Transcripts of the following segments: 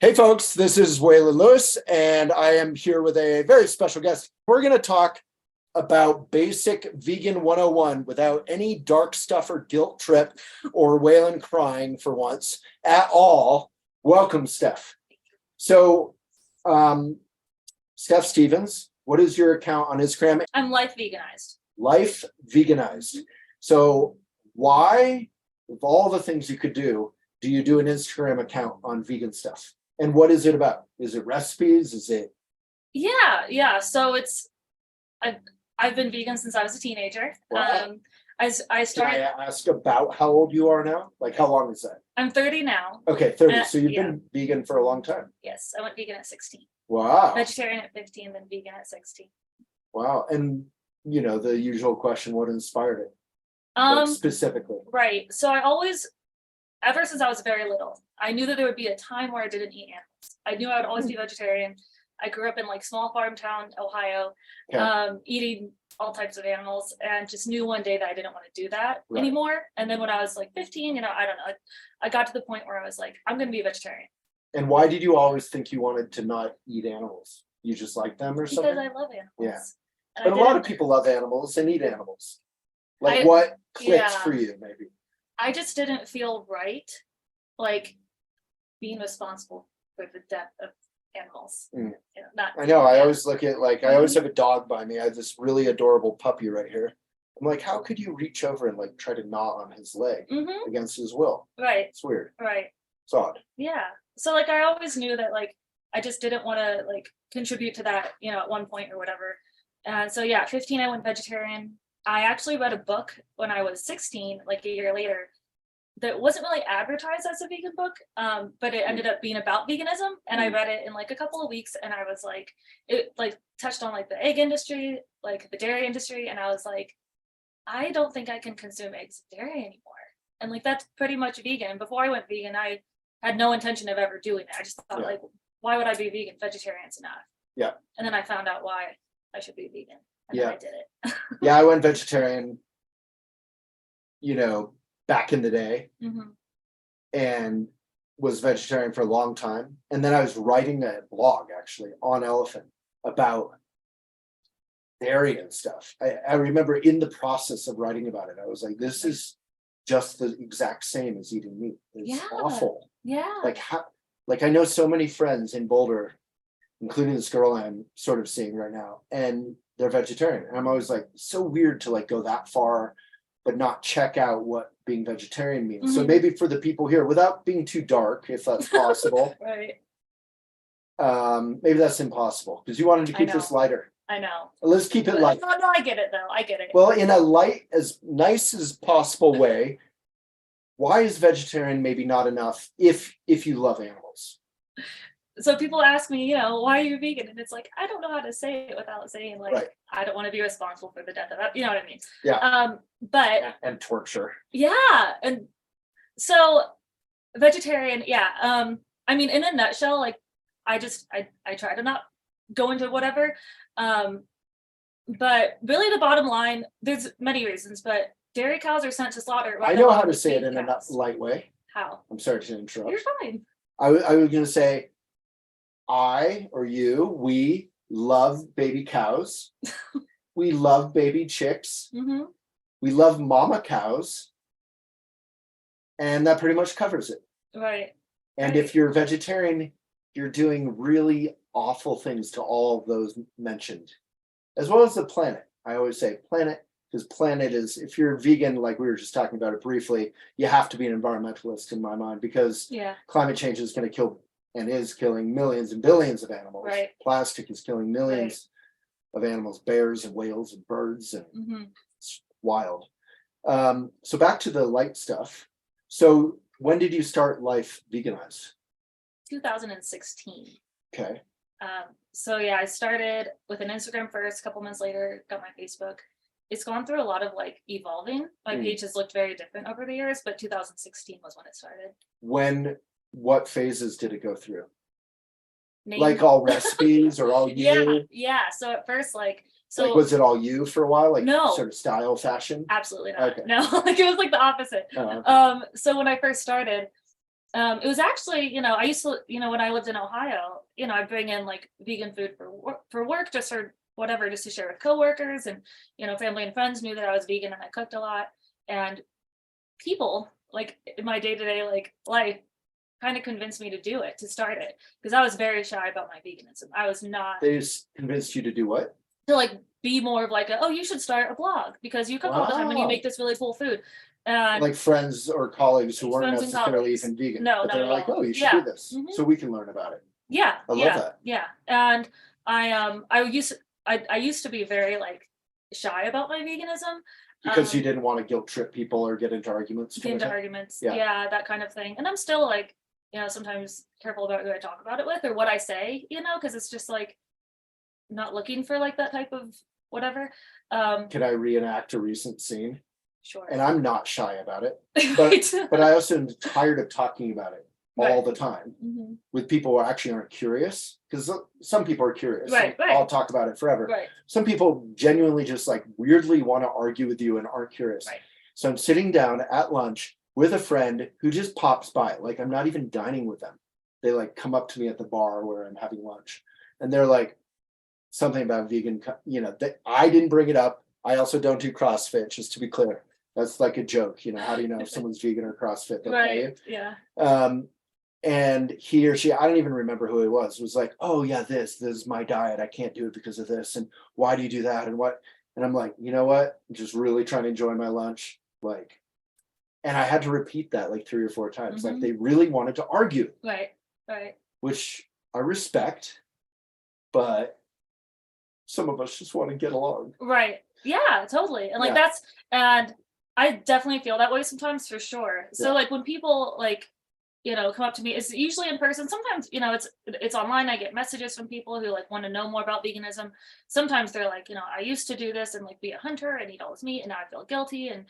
Hey folks, this is Waylon Lewis, and I am here with a very special guest. We're going to talk about basic vegan 101 without any dark stuff or guilt trip or Waylon crying for once at all. Welcome, Steph. So, Steph Stevens, what is your account on Instagram? I'm Life Veganized. Life Veganized. So why, of all the things you could do you do an Instagram account on vegan stuff? And what is it about? Is it recipes? Is it? Yeah. So I've been vegan since I was a teenager. Wow. I started. Can I ask about how old you are now? Like, how long is that? I'm 30 now. Okay, 30. So you've been vegan for a long time. Yes, I went vegan at 16. Wow. Vegetarian at 15, then vegan at 16. Wow. And you know, the usual question, what inspired it? Like, specifically. Right. So ever since I was very little, I knew that there would be a time where I didn't eat animals. I knew I would always be vegetarian. I grew up in like small farm town, Ohio, eating all types of animals, and just knew one day that I didn't want to do that anymore. And then when I was like 15, I don't know, I got to the point where I was like, I'm going to be a vegetarian. And why did you always think you wanted to not eat animals? You just like them or something? Because I love animals. Yeah. But a lot of people love animals and eat animals. Like, what clicks for you, maybe? I just didn't feel right, like being responsible for the death of animals. I know. I always look at I always have a dog by me. I have this really adorable puppy right here. I'm like, how could you reach over and like try to gnaw on his leg against his will? Right. It's weird. Right. It's odd. Yeah. So like I always knew that like I just didn't want to like contribute to that, at one point or whatever. And so at 15 I went vegetarian. I actually read a book when I was 16, like a year later, that wasn't really advertised as a vegan book, but it ended up being about veganism. And I read it in like a couple of weeks, and I was like, it like touched on like the egg industry, like the dairy industry. And I was like, I don't think I can consume eggs and dairy anymore. And like, that's pretty much vegan. Before I went vegan, I had no intention of ever doing it. I just thought like, why would I be vegan? Vegetarian's enough. Yeah. And then I found out why I should be vegan. And then I did it. Yeah, I went vegetarian, back in the day, and was vegetarian for a long time. And then I was writing a blog actually on Elephant about dairy and stuff. I remember in the process of writing about it, I was like, this is just the exact same as eating meat. It's awful. Yeah. Like I know so many friends in Boulder, including this girl I'm sort of seeing right now, and they're vegetarian. And I'm always like, so weird to like go that far, but not check out what being vegetarian means. So maybe for the people here, without being too dark, if that's possible. Right. Maybe that's impossible because you wanted to keep this lighter. I know. Let's keep it light. No, I get it though. I get it. Well, in a light, as nice as possible way, why is vegetarian maybe not enough if you love animals? So people ask me, why are you vegan? And it's like, I don't know how to say it without saying like, I don't want to be responsible for the death of that. You know what I mean? Yeah. But and torture. Yeah. And so vegetarian, I mean, in a nutshell, like I try to not go into whatever. But really the bottom line, there's many reasons, but dairy cows are sent to slaughter. I know how to say it in a light way. How? I'm sorry to interrupt. You're fine. I was going to say, we love baby cows. We love baby chicks. We love mama cows. And that pretty much covers it. Right. And if you're vegetarian, you're doing really awful things to all of those mentioned, as well as the planet. I always say planet, because planet is, if you're vegan, like we were just talking about it briefly, you have to be an environmentalist in my mind, because climate change is going to kill and is killing millions and billions of animals. Right. Plastic is killing millions of animals, bears and whales and birds, and it's wild. So back to the light stuff. So when did you start Life Veganized? 2016. Okay. So I started with an Instagram first. A couple months later, got my Facebook. It's gone through a lot of like evolving. My page has looked very different over the years, but 2016 was when it started. What phases did it go through? Like all recipes or all you? Yeah. So at first, was it all you for a while? Like no, sort of style fashion? Absolutely not. Okay. No, it was like the opposite. Oh, okay. So when I first started, It was actually, I used to, when I lived in Ohio, I'd bring in like vegan food for work, just for whatever, just to share with coworkers, and family and friends knew that I was vegan and I cooked a lot. And people like in my day-to-day like life kind of convinced me to start it, because I was very shy about my veganism. I was not They just convinced you to do what? to like be more of like oh, you should start a blog because you cook all the time and you Wow. make this really cool food. And Like friends or colleagues who weren't Friends and necessarily colleagues. even vegan, No, but not they're at like, all. oh, you should Yeah. do this, Mhm. so we can learn about it. Yeah, I love that. yeah. And I used to be very like shy about my veganism. Because you didn't want to guilt trip people or get into arguments. Get into arguments, Yeah. yeah, that kind of thing. And I'm still like, sometimes careful about who I talk about it with or what I say, because it's just like not looking for like that type of whatever. Can I reenact a recent scene? Sure. And I'm not shy about it, Right. but I also am tired of talking about it all Right. the time Mhm. with people who actually aren't curious. Because some people are curious. Right, right. I'll talk about it forever. Right. Some people genuinely just like weirdly want to argue with you and aren't curious. Right. So I'm sitting down at lunch with a friend who just pops by. Like I'm not even dining with them. They like come up to me at the bar where I'm having lunch, and they're like something about vegan. That I didn't bring it up. I also don't do CrossFit, just to be clear. That's like a joke. How do you know if someone's vegan or CrossFit? They'll pay you. Right. Yeah. And he or she, I don't even remember who it was like, oh yeah, this is my diet. I can't do it because of this. And why do you do that? And what? And I'm like, you know what? I'm just really trying to enjoy my lunch. Like, and I had to repeat that like 3 or 4 times. Like they really wanted to argue. Right. Right. Which I respect, but some of us just want to get along. Right. Yeah, totally. And like and I definitely feel that way sometimes, for sure. So like when people like, come up to me, it's usually in person. Sometimes, it's online. I get messages from people who like want to know more about veganism. Sometimes they're like, I used to do this and like be a hunter and eat all this meat and now I feel guilty. And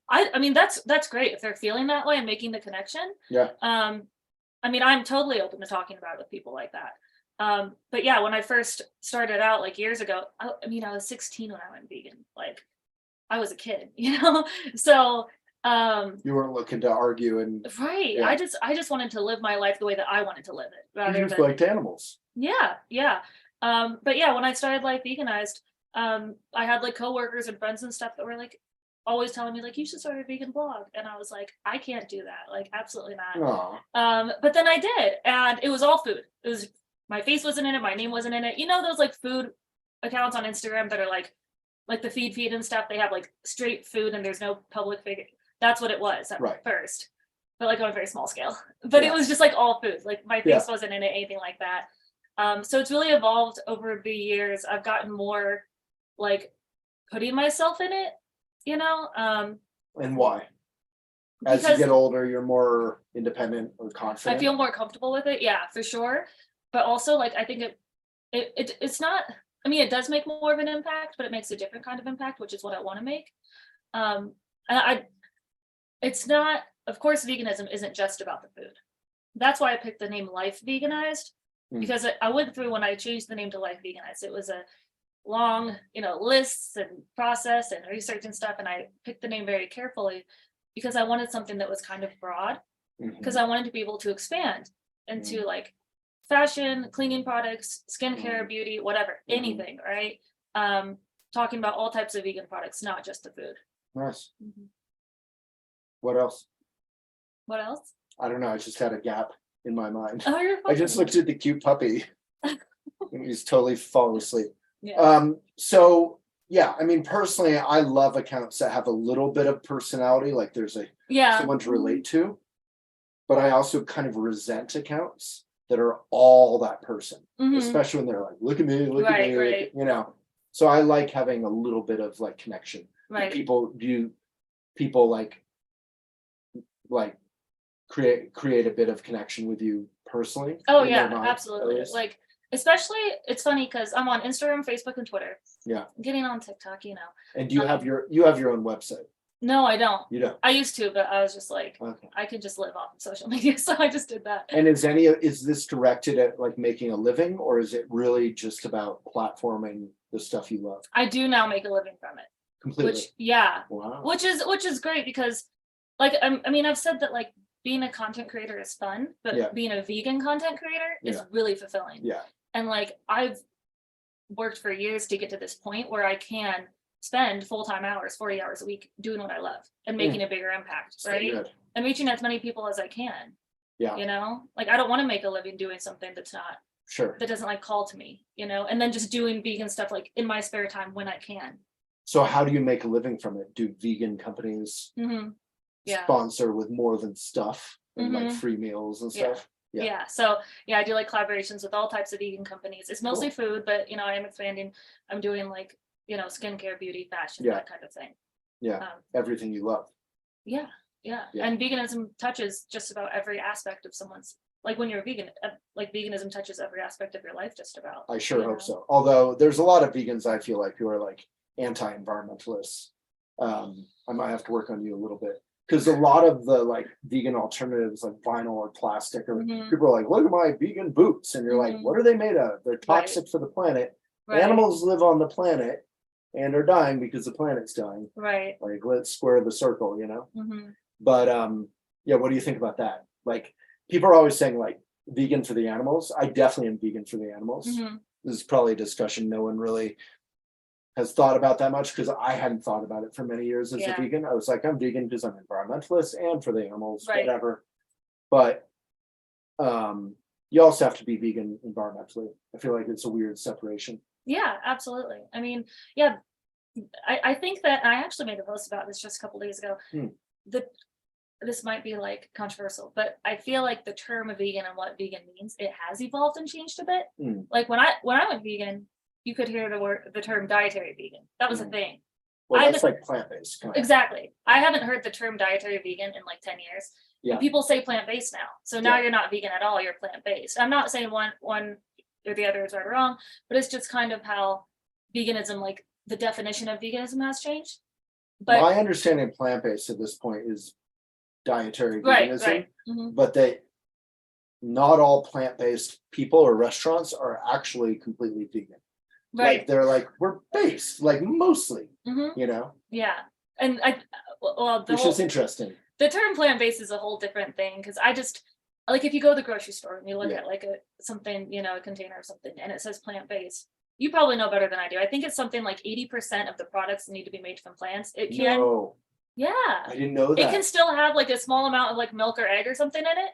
I mean, that's great if they're feeling that way and making the connection. Yeah. I mean, I'm totally open to talking about it with people like that. But yeah, when I first started out like years ago, I was 16 when I went vegan. Like I was a kid, so you weren't looking to argue and right. Yeah. I just wanted to live my life the way that I wanted to live it, you rather just than liked animals. yeah. But yeah, when I started Life Veganized, I had like coworkers and friends and stuff that were like always telling me like you should start a vegan blog, and I was like, I can't do that, like absolutely not. Aww. But then I did, and it was all food. It was my face wasn't in it, my name wasn't in it. Those like food accounts on Instagram that are like the feed and stuff. They have like straight food and there's no public figure. That's what it was at first, but like on a very small scale. But it was just like all food. Like my face wasn't in it, anything like that. So it's really evolved over the years. I've gotten more like putting myself in it, And why? As you get older, you're more independent or confident. I feel more comfortable with it. Yeah, for sure. But also like, I think it's not, I mean, it does make more of an impact, but it makes a different kind of impact, which is what I want to make. And it's not, of course, veganism isn't just about the food. That's why I picked the name Life Veganized, because I went through, when I changed the name to Life Veganized, it was a long, lists and process and research and stuff. And I picked the name very carefully because I wanted something that was kind of broad, because I wanted to be able to expand into like fashion, cleaning products, skincare, beauty, whatever, anything, right? Talking about all types of vegan products, not just the food. Nice. What else? What else? I don't know. I just had a gap in my mind. Oh, you're I just looked at the cute puppy. And he's totally falling asleep. Yeah. So yeah, I mean, personally, I love accounts that have a little bit of personality, like there's someone to relate to. But I also kind of resent accounts that are all that person, especially when they're like, look at me, look at me, right. So I like having a little bit of like connection. Right. People like create a bit of connection with you personally. Oh yeah, absolutely. Like, especially, it's funny because I'm on Instagram, Facebook, and Twitter. Yeah. I'm getting on TikTok, And you have your own website? No, I don't. You don't? I used to, but I was just like, I could just live off of social media, so I just did that. And is this directed at like making a living, or is it really just about platforming the stuff you love? I do now make a living from it. Completely. Which, yeah. Wow. Which is great because, like, I mean, I've said that like being a content creator is fun, but Yeah. being a vegan content creator is Yeah. really fulfilling. Yeah. And like I've worked for years to get to this point where I can spend full-time hours, 40 hours a week doing what I love and making a bigger impact, So right? good. And reaching as many people as I can. Yeah. You know, like I don't want to make a living doing something Sure. that doesn't like call to me, you know, and then just doing vegan stuff like in my spare time when I can. So how do you make a living from it? Do vegan companies Yeah. sponsor with more than stuff and like Mhm. free meals and Yeah. stuff? Yeah. So yeah, I do like collaborations with all types of vegan companies. It's mostly food, but you know, I am expanding. I'm doing like, you know, skincare, beauty, fashion, Yeah. that kind of thing. Yeah. Everything you love. Yeah. Yeah. Yeah. And veganism touches just about every aspect of someone's, like when you're a vegan, like veganism touches every aspect of your life, just about. I sure you hope know? so. Although there's a lot of vegans I feel like who are like anti-environmentalists. I might have to work on you a little bit because a lot of the like vegan alternatives like vinyl or plastic or Mhm. people are like, look at my vegan boots. And you're like, Mhm. what are they made of? They're toxic for the planet. Right. Animals live on the planet and are dying because the planet's dying. Right. Like, let's square the circle, you know? Mhm. But yeah, what do you think about that? Like, people are always saying like vegan for the animals. I definitely am vegan for the animals. Mhm. This is probably a discussion no one really has thought about that much because I hadn't thought about it for many years as a Yeah. vegan. I was like, I'm vegan because I'm environmentalist and for the animals, Right. whatever. But you also have to be vegan environmentally. I feel like it's a weird separation. Yeah, absolutely. I mean, yeah, I think that I actually made a post about this just a couple days ago. This might be like controversial, but I feel like the term vegan and what vegan means, it has evolved and changed a bit. Like when I went vegan, you could hear the term dietary vegan. That was a thing. Well, that's like plant-based. Kind of. Exactly. I haven't heard the term dietary vegan in like 10 years. Yeah. And people say plant-based now. So now you're not vegan at all, you're plant-based. I'm not saying one or the other is right or wrong, but it's just kind of how veganism, like the definition of veganism has changed. But my understanding of plant-based at this point is dietary right, veganism, right. Mhm. but that not all plant-based people or restaurants are actually completely vegan. Right. Like they're like, we're based, like mostly, you know? Yeah. And well, which is interesting. The term plant-based is a whole different thing because I just like if you go to the grocery store and you look at like something, you know, a container or something and it says plant-based, you probably know better than I do. I think it's something like 80% of the products need to be made from plants. It can I didn't know that. It can still have like a small amount of like milk or egg or something in it.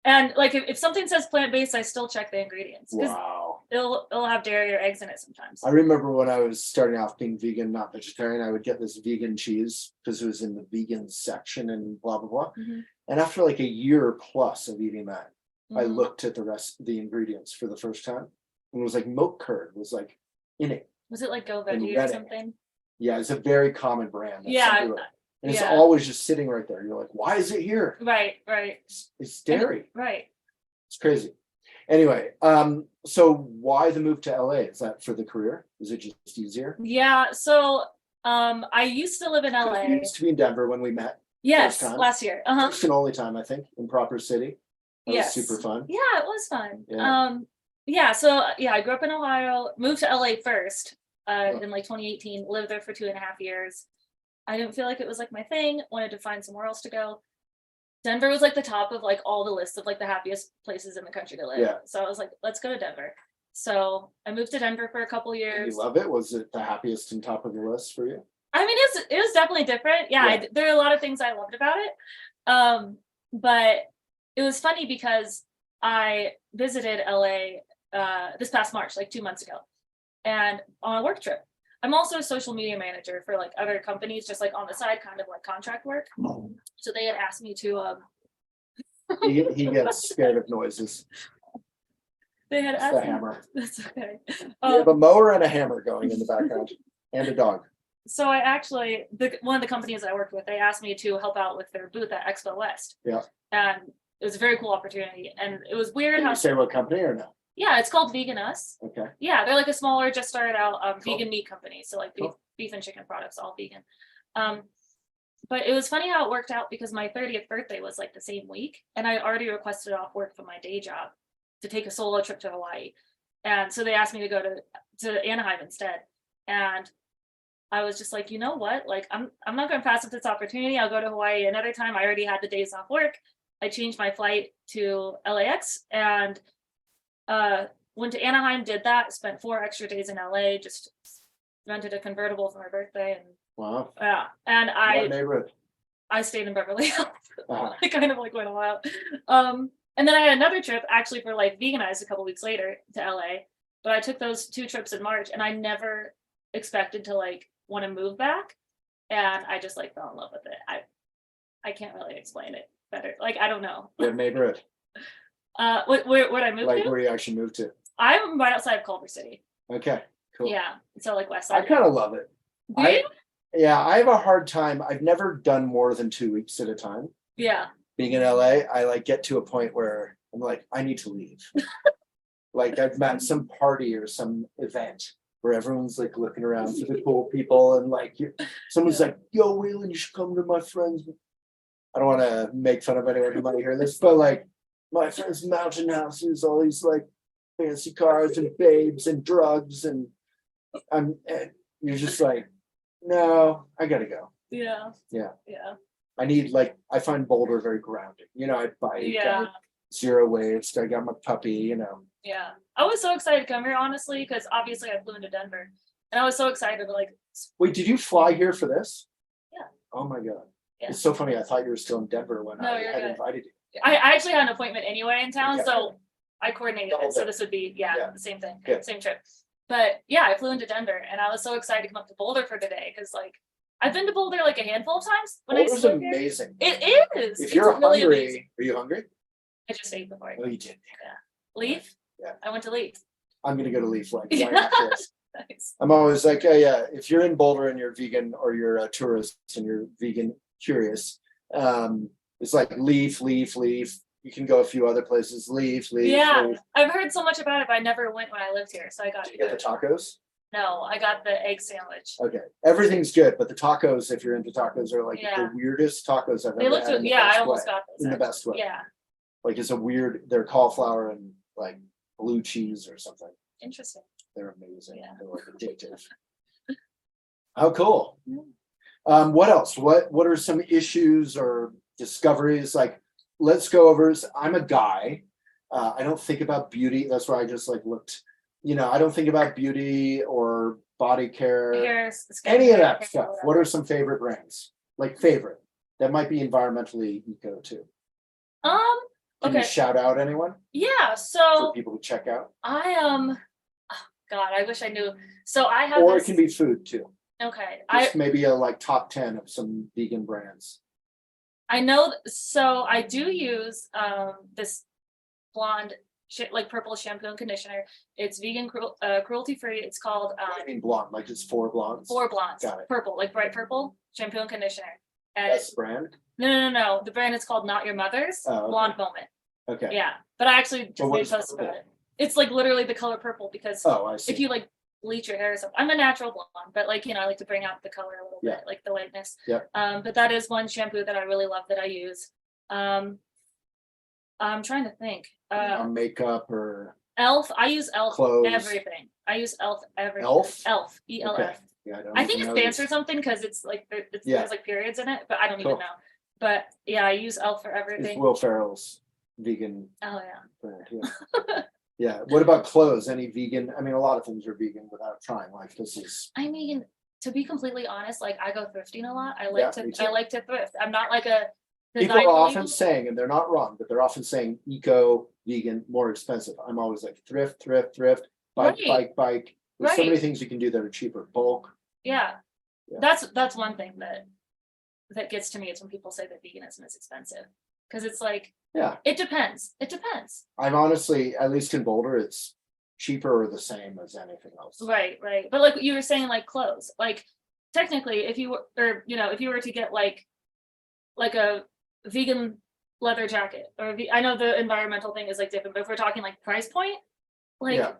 And like if something says plant-based, I still check the ingredients. Wow. It'll have dairy or eggs in it sometimes. I remember when I was starting off being vegan, not vegetarian, I would get this vegan cheese because it was in the vegan section and blah, blah, blah. And after like a year plus of eating that, I looked at the ingredients for the first time. And it was like milk curd was like in it. Was it like Go Veggie or something? Yeah, it's a very common brand. Yeah. And it's always just sitting right there. You're like, why is it here? Right. It's dairy. Right. It's crazy. Anyway, so why the move to LA? Is that for the career? Is it just easier? Yeah. So I used to live in LA. You used to be in Denver when we met. Yes, last year. First and only time, I think, in Proper City. That was super fun. Yeah, it was fun. Yeah. So I grew up in Ohio, moved to LA first in like 2018, lived there for 2.5 years. I didn't feel like it was like my thing, wanted to find somewhere else to go. Denver was like the top of like all the lists of like the happiest places in the country to live. Yeah. So I was like, let's go to Denver. So I moved to Denver for a couple years. Did you love it? Was it the happiest and top of the list for you? I mean, it was definitely different. Yeah. There are a lot of things I loved about it. But it was funny because I visited LA this past March, like 2 months ago, and on a work trip. I'm also a social media manager for like other companies, just like on the side, kind of like contract work. So they had asked me to he gets scared of noises. They had asked the hammer. That's okay. You have a mower and a hammer going in the background and a dog. So I actually, one of the companies I worked with, they asked me to help out with their booth at Expo West. Yeah. And it was a very cool opportunity. And it was weird. Can you say what company or no? Yeah, it's called Veganized. Okay. Yeah, they're like a smaller, just started out Cool. vegan meat company. So like beef and chicken products, all vegan. But it was funny how it worked out because my 30th birthday was like the same week. And I already requested off work from my day job to take a solo trip to Hawaii. And so they asked me to go to Anaheim instead. And I was just like, you know what? Like, I'm not going to pass up this opportunity. I'll go to Hawaii another time. I already had the days off work. I changed my flight to LAX and went to Anaheim, did that, spent 4 extra days in LA, just rented a convertible for my birthday. And Wow. yeah. And What neighborhood? I stayed in Beverly Hills. Uh-huh. I kind of like went all out. And then I had another trip actually for like Veganized a couple weeks later to LA. But I took those 2 trips in March and I never expected to like want to move back. And I just like fell in love with it. I can't really explain it better. Like, I don't know. What neighborhood? Where'd I move Like to? where you actually moved to? I'm right outside of Culver City. Okay, cool. Yeah. So like west I side. kind of love it. Do you? Yeah, I have a hard time. I've never done more than 2 weeks at a time. Yeah. Being in LA, I like get to a point where I'm like, I need to leave. Like I've met some party or some event where everyone's like looking around for the cool people and like someone's like, yo, Waylon, you should come to my friends. I don't want to make fun of anyone who might hear this, but like my friend's mountain house is all these like fancy cars and babes and drugs and you're just like, no, I gotta go. Yeah. Yeah. Yeah. I need like I find Boulder very grounding. I bike. Yeah. Zero waste. I got my puppy. Yeah. I was so excited to come here, honestly, because obviously I flew into Denver. And I was so excited to like, Wait, did you fly here for this? Yeah. Oh my god. Yeah. It's so funny. I thought you were still in Denver when No, I you're had good. invited you. I actually had an appointment anyway in town, Okay. so I coordinated Double it. So dip. this would be, Yeah. the same thing, Good. same trip. But yeah, I flew into Denver and I was so excited to come up to Boulder for today because like I've been to Boulder like a handful of times when Boulder's I lived here. amazing. It is. If It's you're really hungry, amazing. are you hungry? I just ate before. Oh, you did. Leaf? Yeah. I went to Leaf. I'm gonna go to Leaf like right after this. Nice. I'm always like, oh yeah, if you're in Boulder and you're vegan or you're a tourist and you're vegan curious, it's like Leaf. You can go a few other places. Leaf. Yeah, Leaf. I've heard so much about it, but I never went when I lived here, so I got Did to you get the tacos? No, I got the egg sandwich. Okay, everything's good, but the tacos, if you're into tacos, are like Yeah. the weirdest tacos I've They ever looked had. good. Yeah, I almost got those. In the actually. best way. Yeah, Like it's a weird. They're cauliflower and like blue cheese or something. interesting. They're amazing. Yeah. They're like addictive. How cool. Yeah. What else? What are some issues or discoveries? Like, let's go over. I'm a guy. I don't think about beauty. That's why I just like looked. I don't think about beauty or body care, Hair, any of skincare, that hair, stuff. whatever. What are some favorite brands? Like favorite that might be environmentally eco too. Can you Okay. shout out anyone Yeah. for So people to check out? I God, I wish I knew. So I have Or this. it can be food too. Okay. Just maybe a like top 10 of some vegan brands. I know. So I do use this blonde like purple shampoo and conditioner. It's vegan, cruelty free. It's called I mean blonde, like it's 4 blondes. 4 blondes. Got it. Purple, like bright purple shampoo and conditioner. And That's the brand. no. The brand is called Not Your Mother's Oh, okay. Blonde Moment. Okay. Yeah, but I actually But just what made is a post about purple? it. It's like literally the color purple because Oh, I see. if you like bleach your hair or something, I'm a natural blonde, but like I like to bring out the color a little Yeah. bit, like the lightness. Yep. But that is one shampoo that I really love that I use. I'm trying to think. Makeup or Elf. I use Elf clothes. everything. I use Elf everything. Elf? Elf. ELF. Okay. Yeah, I think it know stands this. for something because it's like Yeah. there's like periods in it, but I don't Cool. even know. But yeah, I use Elf for It's everything. Will Ferrell's vegan Oh yeah. brand. Yeah. Yeah. What about clothes? Any vegan? I mean, a lot of things are vegan without trying. Like this is. I mean, to be completely honest, like I go thrifting a lot. I Yeah, me too. like to thrift. I'm not like a People design are often label. saying, and they're not wrong, but they're often saying eco, vegan, more expensive. I'm always like thrift, bike. Right. There's so many Right. things you can do that are cheaper. Bulk. Yeah. Yeah. That's one thing that gets to me is when people say that veganism is expensive. Because it's like, Yeah. it depends. It depends. I'm honestly, at least in Boulder, it's cheaper or the same as anything else. Right. But like you were saying, like clothes, like technically if you were, or if you were to get like a vegan leather jacket or I know the environmental thing is like different, but if we're talking like price point, like Yeah.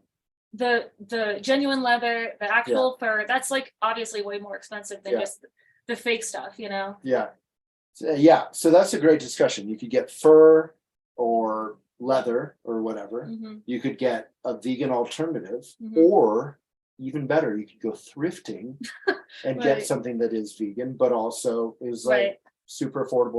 the genuine leather, the actual fur, that's like obviously way more expensive than Yeah. just the fake stuff, Yeah. So that's a great discussion. You could get fur or leather or whatever. Mhm. You could get a vegan alternative, Mhm. or even better, you could go thrifting and get Right. something that is vegan, but also is like Right. super affordable